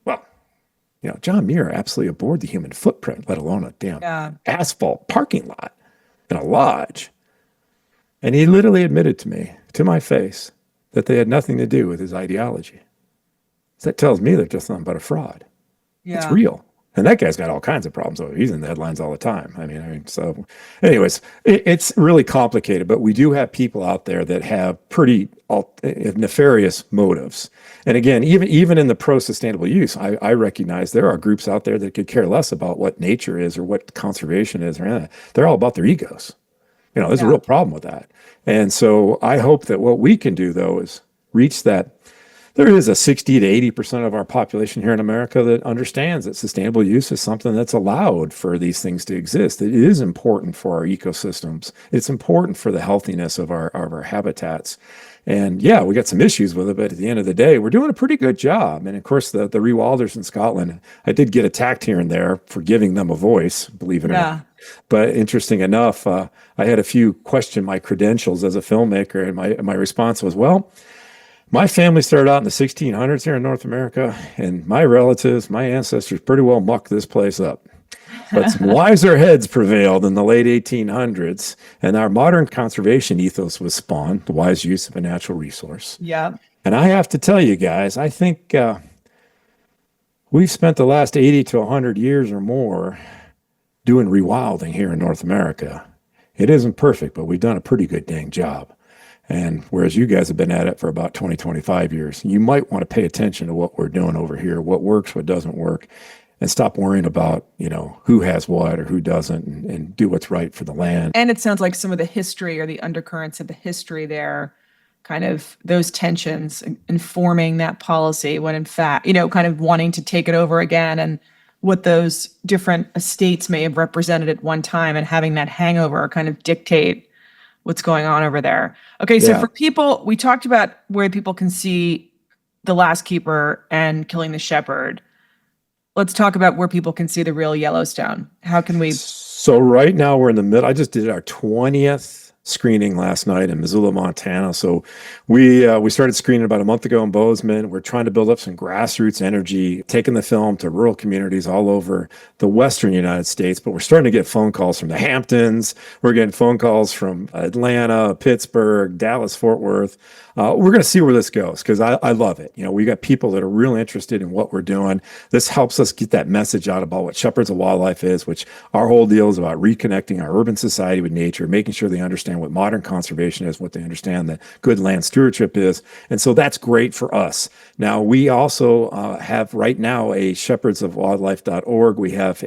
B: Well, John Muir absolutely abhorred the human footprint, let alone a damn asphalt parking lot in a lodge. And he literally admitted to me, to my face, that they had nothing to do with his ideology. So that tells me they're just nothing but a fraud.
A: Yeah.
B: It's real. And that guy's got all kinds of problems. So he's in the headlines all the time. So anyways, it's really complicated, but we do have people out there that have pretty nefarious motives. And again, even in the pro-sustainable use, I recognize there are groups out there that could care less about what nature is or what conservation is or anything. They're all about their egos. There's a real problem with that. And so I hope that what we can do, though, is reach that. There is a 60 to 80% of our population here in America that understands that sustainable use is something that's allowed for these things to exist. It is important for our ecosystems. It's important for the healthiness of our habitats. And yeah, we got some issues with it, but at the end of the day, we're doing a pretty good job. And of course, the rewilders in Scotland, I did get attacked here and there for giving them a voice, believe it or not. But interesting enough, I had a few question my credentials as a filmmaker, and my response was, well, my family started out in the 1600s here in North America, and my relatives, my ancestors pretty well mucked this place up. But some wiser heads prevailed in the late 1800s, and our modern conservation ethos was spawned, the wise use of a natural resource.
A: Yeah.
B: And I have to tell you guys, I think we've spent the last 80 to 100 years or more doing rewilding here in North America. It isn't perfect, but we've done a pretty good dang job. And whereas you guys have been at it for about 20, 25 years, you might want to pay attention to what we're doing over here, what works, what doesn't work, and stop worrying about, who has what or who doesn't, and do what's right for the land.
A: And it sounds like some of the history or the undercurrents of the history there, kind of those tensions informing that policy when in fact, kind of wanting to take it over again, and what those different estates may have represented at one time, and having that hangover kind of dictate what's going on over there. Okay, so for people, we talked about where people can see The Last Keeper and Killing the Shepherd. Let's talk about where people can see the real Yellowstone. How can we?
B: So right now we're in the middle. I just did our 20th screening last night in Missoula, Montana. So we started screening about a month ago in Bozeman. We're trying to build up some grassroots energy, taking the film to rural communities all over the Western United States. But we're starting to get phone calls from the Hamptons. We're getting phone calls from Atlanta, Pittsburgh, Dallas, Fort Worth. We're going to see where this goes, because I love it. We got people that are really interested in what we're doing. This helps us get that message out about what Shepherds of Wildlife is, which our whole deal is about reconnecting our urban society with nature, making sure they understand what modern conservation is, what they understand that good land stewardship is. And so that's great for us. Now, we also have right now a shepherdsofwildlife.org. We have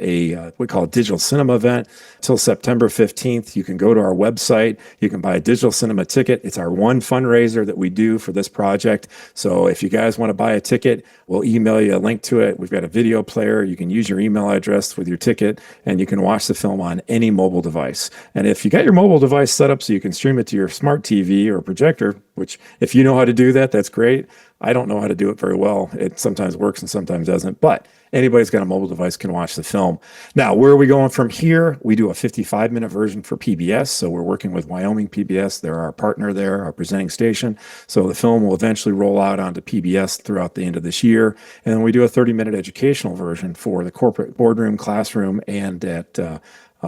B: we call it digital cinema event till September 15th. You can go to our website. You can buy a digital cinema ticket. It's our one fundraiser that we do for this project. So if you guys want to buy a ticket, we'll email you a link to it. We've got a video player. You can use your email address with your ticket, and you can watch the film on any mobile device. And if you got your mobile device set up so you can stream it to your smart TV or projector, which if you know how to do that, that's great. I don't know how to do it very well. It sometimes works and sometimes doesn't, but anybody's got a mobile device can watch the film. Now, where are we going from here? We do a 55-minute version for PBS. So we're working with Wyoming PBS. They're our partner there, our presenting station. So the film will eventually roll out onto PBS throughout the end of this year. And then we do a 30-minute educational version for the corporate boardroom, classroom, and at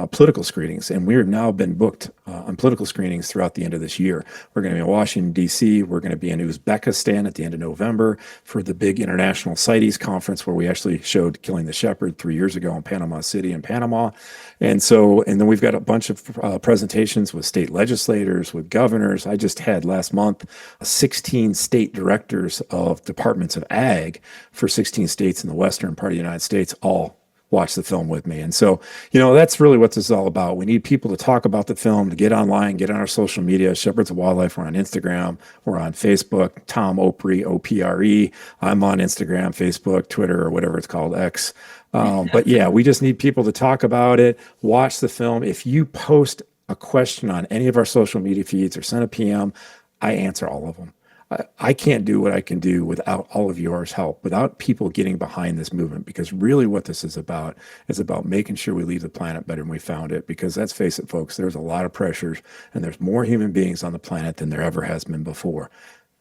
B: political screenings, and we have now been booked on political screenings throughout the end of this year. We're going to be in Washington, D.C. We're going to be in Uzbekistan at the end of November for the big International CITES conference, where we actually showed Killing the Shepherd 3 years ago in Panama City in Panama. And then we've got a bunch of presentations with state legislators, with governors. I just had last month 16 state directors of departments of ag for 16 states in the western part of the United States all watch the film with me. And so, that's really what this is all about. We need people to talk about the film, to get online, get on our social media. Shepherds of Wildlife, we're on Instagram, we're on Facebook, Tom Opre, O-P-R-E. I'm on Instagram, Facebook, Twitter, or whatever it's called, X. But yeah, we just need people to talk about it, watch the film. If you post a question on any of our social media feeds or send a PM, I answer all of them. I can't do what I can do without all of yours help, without people getting behind this movement, because really what this is about making sure we leave the planet better than we found it. Because let's face it, folks, there's a lot of pressures, and there's more human beings on the planet than there ever has been before.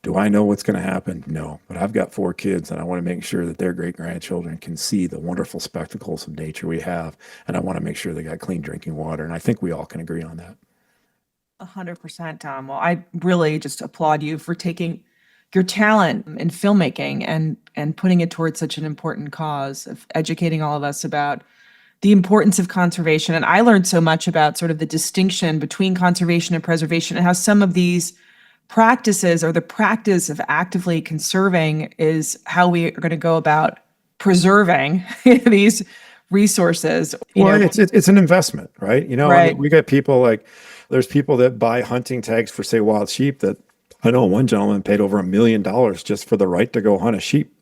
B: Do I know what's going to happen? No, but I've got 4 kids, and I want to make sure that their great-grandchildren can see the wonderful spectacles of nature we have, and I want to make sure they got clean drinking water, and I think we all can agree on that.
A: 100%, Tom. Well, I really just applaud you for taking your talent in filmmaking and putting it towards such an important cause of educating all of us about the importance of conservation. And I learned so much about sort of the distinction between conservation and preservation, and how some of these practices, or the practice of actively conserving, is how we are going to go about preserving these resources.
B: Well, it's an investment, right? I mean, we got people like, there's people that buy hunting tags for, say, wild sheep. That I know one gentleman paid over $1 million just for the right to go hunt a sheep.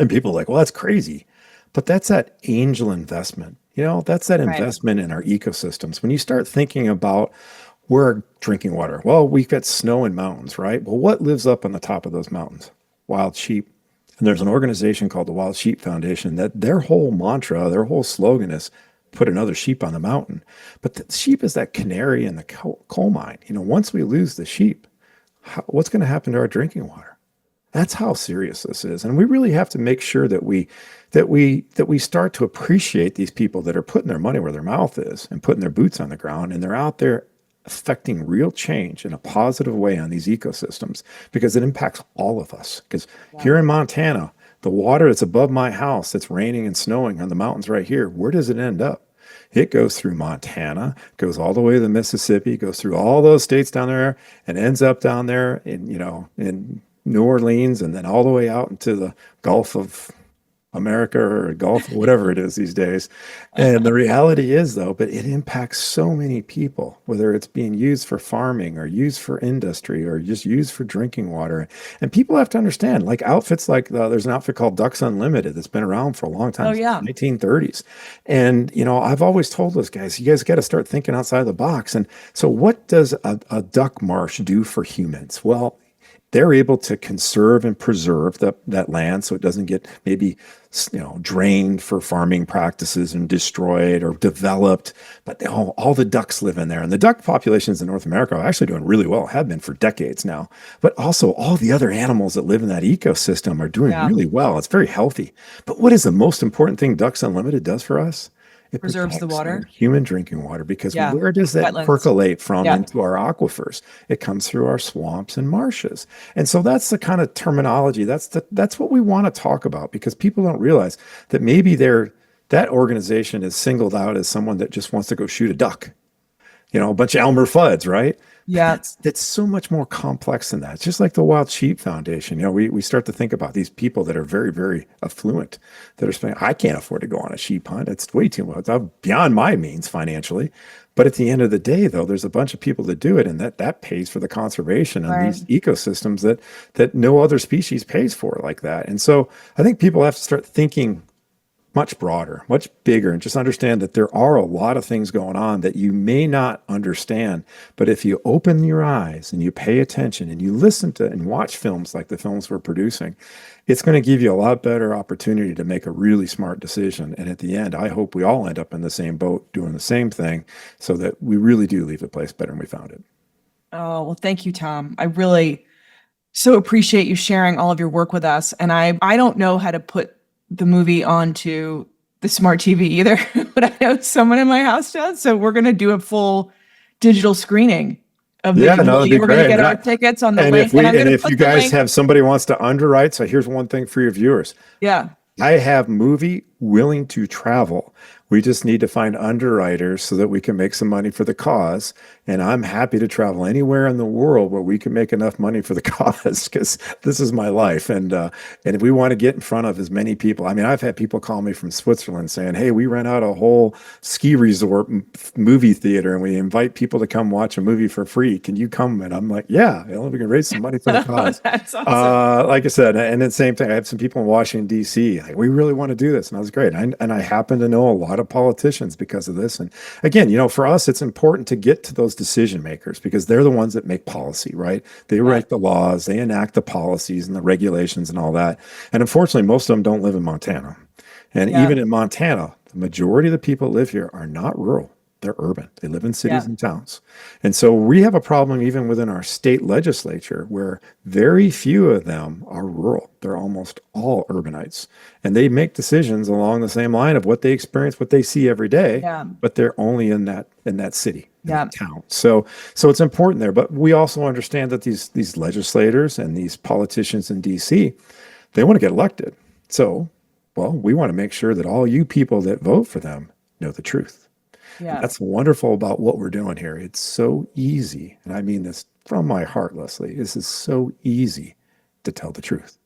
B: And people are like, well, that's crazy. But that's that angel investment. That's that investment in our ecosystems. When you start thinking about where our drinking water, well, we've got snow and mountains, right? Well, what lives up on the top of those mountains? Wild sheep. And there's an organization called the Wild Sheep Foundation that their whole mantra, their whole slogan is put another sheep on the mountain. But the sheep is that canary in the coal mine. Once we lose the sheep, what's going to happen to our drinking water? That's how serious this is. And we really have to make sure that we start to appreciate these people that are putting their money where their mouth is and putting their boots on the ground, and they're out there affecting real change in a positive way on these ecosystems, because it impacts all of us. Because here in Montana, the water that's above my house, that's raining and snowing on the mountains right here, where does it end up? It goes through Montana, goes all the way to the Mississippi, goes through all those states down there, and ends up down there in New Orleans, and then all the way out into the Gulf of America, or Gulf, whatever it is these days. And the reality is, though, but it impacts so many people, whether it's being used for farming or used for industry or just used for drinking water. And people have to understand, like outfits like there's an outfit called Ducks Unlimited that's been around for a long time, since the 1930s. And, I've always told those guys, you guys got to start thinking outside the box. And so what does a duck marsh do for humans? Well, they're able to conserve and preserve that land so it doesn't get maybe drained for farming practices and destroyed or developed. But all the ducks live in there. And the duck populations in North America are actually doing really well, have been for decades now. But also all the other animals that live in that ecosystem are doing really well. It's very healthy. But what is the most important thing Ducks Unlimited does for us? It
A: preserves the water,
B: human drinking water, because where does that percolate from into our aquifers? It comes through our swamps and marshes. And so that's the kind of terminology. That's what we want to talk about, because people don't realize that maybe that organization is singled out as someone that just wants to go shoot a duck, a bunch of Elmer Fuds, right?
A: Yeah.
B: That's so much more complex than that. It's just like the Wild Sheep Foundation. We start to think about these people that are very, very affluent, that are spending, I can't afford to go on a sheep hunt. It's way too much. It's beyond my means financially. But at the end of the day, though, there's a bunch of people that do it, and that pays for the conservation of these ecosystems that no other species pays for like that. And so I think people have to start thinking much broader, much bigger, and just understand that there are a lot of things going on that you may not understand. But if you open your eyes and you pay attention and you listen to and watch films like the films we're producing, it's going to give you a lot better opportunity to make a really smart decision. And at the end, I hope we all end up in the same boat doing the same thing, so that we really do leave the place better than we found it.
A: Oh, well, thank you, Tom. I really so appreciate you sharing all of your work with us. And I don't know how to put the movie onto the smart TV either, but I know someone in my house does. So we're going to do a full digital screening of the movie.
B: that'd be
A: We're going to
B: great.
A: get our tickets on the
B: And
A: link.
B: if you guys have somebody wants to underwrite, so here's one thing for your viewers.
A: Yeah.
B: I have movie willing to travel. We just need to find underwriters so that we can make some money for the cause. And I'm happy to travel anywhere in the world where we can make enough money for the cause, because this is my life. And if we want to get in front of as many people, I mean, I've had people call me from Switzerland saying, hey, we rent out a whole ski resort movie theater and we invite people to come watch a movie for free. Can you come? And I'm like, yeah, we can raise some money for the cause.
A: That's awesome.
B: Like I said, and the same thing, I have some people in Washington, D.C. like, we really want to do this. And I was great. And I happen to know a lot of politicians because of this. And again, for us, it's important to get to those decision makers because they're the ones that make policy, right? They write the laws, they enact the policies and the regulations and all that. And unfortunately, most of them don't live in Montana. And even in Montana, the majority of the people that live here are not rural. They're urban. They live in cities and towns. And so we have a problem even within our state legislature where very few of them are rural. They're almost all urbanites. And they make decisions along the same line of what they experience, what they see every day, but they're only in that city, that town. So it's important there. But we also understand that these legislators and these politicians in DC, they want to get elected. So, we want to make sure that all you people that vote for them know the truth. Yeah. That's wonderful about what we're doing here. It's so easy. And I mean this from my heart, Leslie. This is so easy to tell the truth.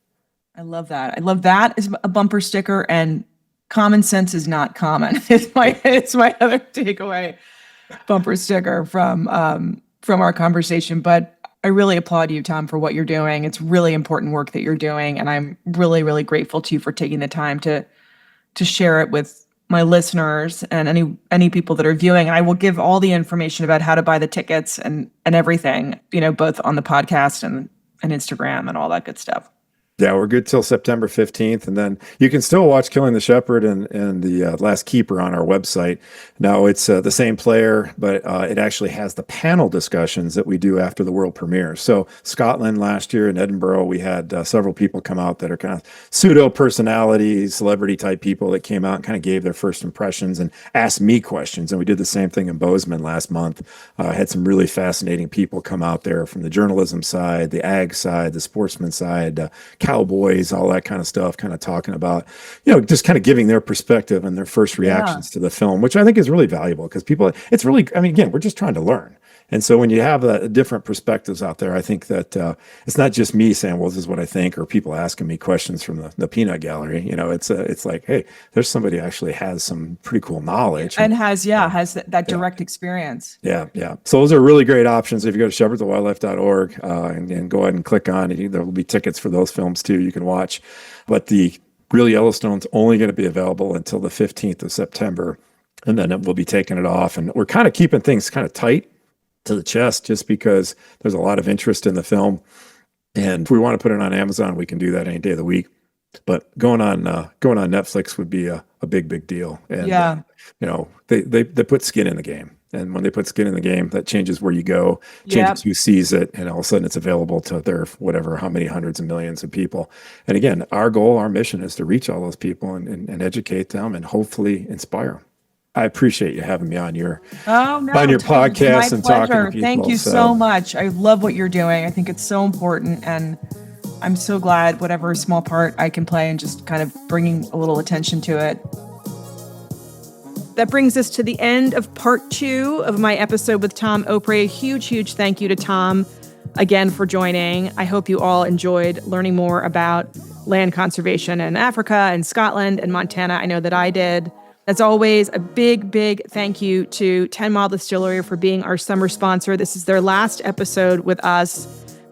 A: I love that. I love that as a bumper sticker, and common sense is not common. It's my other takeaway bumper sticker from our conversation. But I really applaud you, Tom, for what you're doing. It's really important work that you're doing. And I'm really, really grateful to you for taking the time to share it with my listeners and any people that are viewing. And I will give all the information about how to buy the tickets and everything, both on the podcast and Instagram and all that good stuff.
B: Yeah, we're good till September 15th. And then you can still watch Killing the Shepherd and The Last Keeper on our website. Now, it's the same player, but it actually has the panel discussions that we do after the world premiere. So Scotland last year in Edinburgh, we had several people come out that are kind of pseudo-personality, celebrity-type people that came out and kind of gave their first impressions and asked me questions. And we did the same thing in Bozeman last month. Had some really fascinating people come out there from the journalism side, the ag side, the sportsman side, cowboys, all that kind of stuff, kind of talking about, just kind of giving their perspective and their first reactions to the film, which I think is really valuable because people, it's really, again, we're just trying to learn. And so when you have different perspectives out there, I think that it's not just me saying, well, this is what I think, or people asking me questions from the peanut gallery. It's like, hey, there's somebody who actually has some pretty cool knowledge.
A: And has that direct experience.
B: Yeah. So those are really great options. If you go to shepherdsofwildlife.org and go ahead and click on it, there will be tickets for those films too you can watch. But the Real Yellowstone's only going to be available until the 15th of September. And then we'll be taking it off. And we're kind of keeping things kind of tight to the chest just because there's a lot of interest in the film. And if we want to put it on Amazon, we can do that any day of the week. But going on Netflix would be a big deal. And they put skin in the game. And when they put skin in the game, that changes where you go, changes who sees it, and all of a sudden it's available to their how many hundreds of millions of people. And again, our goal, our mission is to reach all those people and educate them and hopefully inspire them. I appreciate you having me on your podcast and talking to people.
A: Thank you so much. I love what you're doing. I think it's so important, and I'm so glad whatever small part I can play and just kind of bringing a little attention to it. That brings us to the end of part 2 of my episode with Tom Opre. A huge thank you to Tom again for joining. I hope you all enjoyed learning more about land conservation in Africa and Scotland and Montana. I know that I did. As always, a big thank you to 10 Mile Distillery for being our summer sponsor. This is their last episode with us.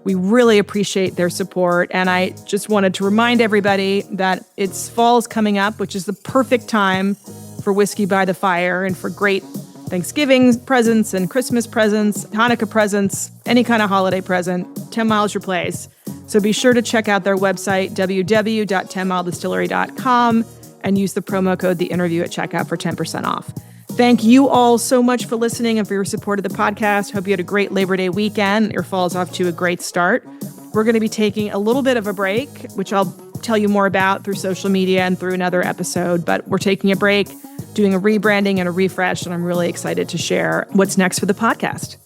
A: We really appreciate their support. And I just wanted to remind everybody that it's fall's coming up, which is the perfect time for whiskey by the fire and for great Thanksgiving presents and Christmas presents, Hanukkah presents, any kind of holiday present. 10 Mile's your place. So be sure to check out their website, www.10miledistillery.com. and use the promo code THEINTERVIEW at checkout for 10% off. Thank you all so much for listening and for your support of the podcast. Hope you had a great Labor Day weekend. Your fall is off to a great start. We're going to be taking a little bit of a break, which I'll tell you more about through social media and through another episode, but we're taking a break, doing a rebranding and a refresh, and I'm really excited to share what's next for the podcast.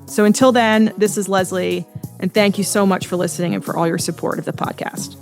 A: So until then, this is Leslie, and thank you so much for listening and for all your support of the podcast.